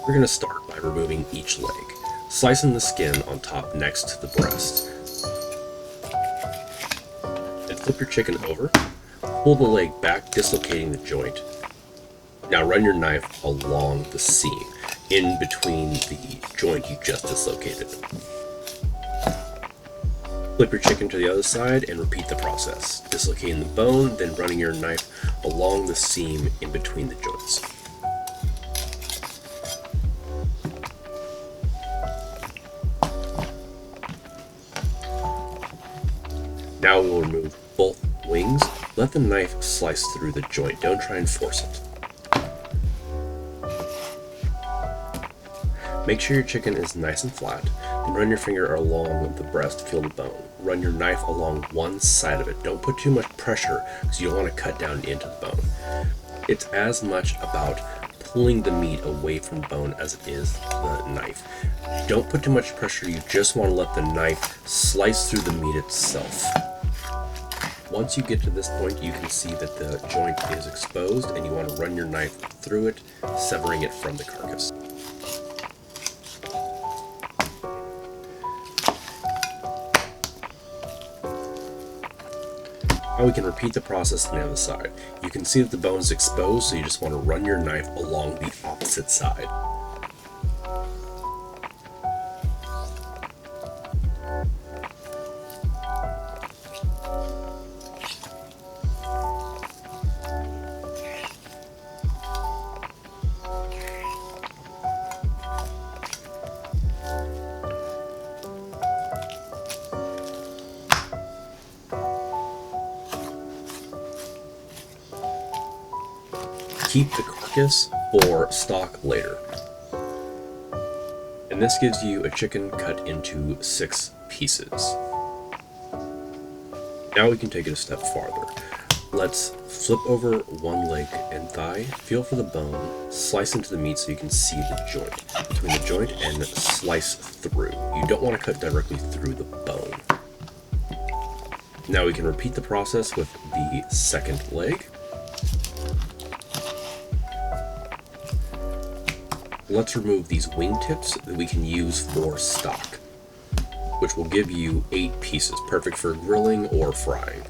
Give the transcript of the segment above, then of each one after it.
We're going to start by removing each leg, slicing the skin on top next to the breast. Then flip your chicken over, pull the leg back, dislocating the joint. Now run your knife along the seam, in between the joint you just dislocated. Flip your chicken to the other side and repeat the process, dislocating the bone, then running your knife along the seam in between the joints. Now we will remove both wings. Let the knife slice through the joint. Don't try and force it. Make sure your chicken is nice and flat, and run your finger along the breast to feel the bone. Run your knife along one side of it. Don't put too much pressure because you don't want to cut down into the bone. It's as much about pulling the meat away from the bone as it is the knife. Don't put too much pressure, you just want to let the knife slice through the meat itself. Once you get to this point, you can see that the joint is exposed and you want to run your knife through it, severing it from the carcass. Now we can repeat the process on the other side. You can see that the bone is exposed, so you just want to run your knife along the opposite side. Keep the carcass for stock later. And this gives you a chicken cut into 6 pieces. Now we can take it a step farther. Let's flip over one leg and thigh, feel for the bone, slice into the meat so you can see the joint. Between the joint and slice through. You don't want to cut directly through the bone. Now we can repeat the process with the second leg. Let's remove these wingtips that we can use for stock, which will give you 8 pieces, perfect for grilling or frying.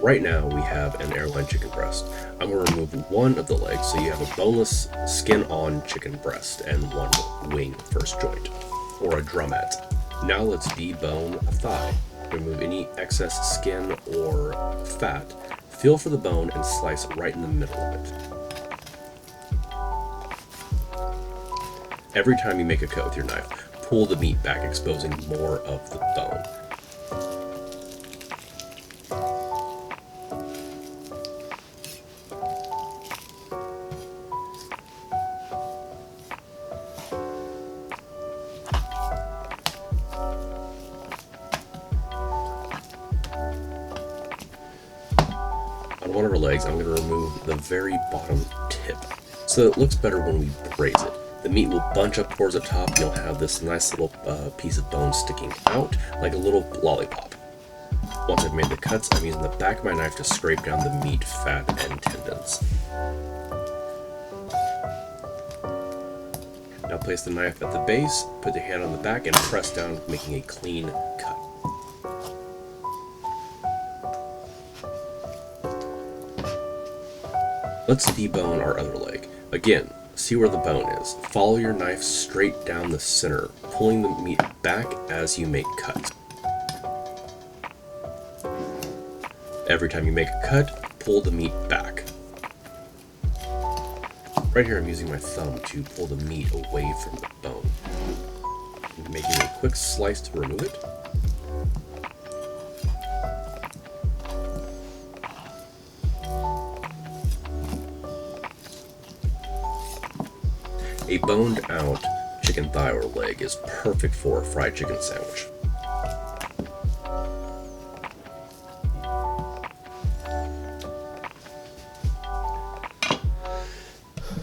Right now we have an airline chicken breast. I'm going to remove one of the legs so you have a boneless skin-on chicken breast and one wing first joint, or a drumette. Now let's debone a thigh. Remove any excess skin or fat, feel for the bone and slice right in the middle of it. Every time you make a cut with your knife, pull the meat back, exposing more of the bone. On one of our legs, I'm going to remove the very bottom tip, so it looks better when we braise it. The meat will bunch up towards the top, and you'll have this nice little piece of bone sticking out like a little lollipop. Once I've made the cuts, I'm using the back of my knife to scrape down the meat, fat, and tendons. Now place the knife at the base, put the hand on the back, and press down, making a clean cut. Let's debone our other leg. Again, see where the bone is. Follow your knife straight down the center, pulling the meat back as you make cuts. Every time you make a cut, pull the meat back. Right here I'm using my thumb to pull the meat away from the bone. I'm making a quick slice to remove it. A boned out chicken thigh or leg is perfect for a fried chicken sandwich.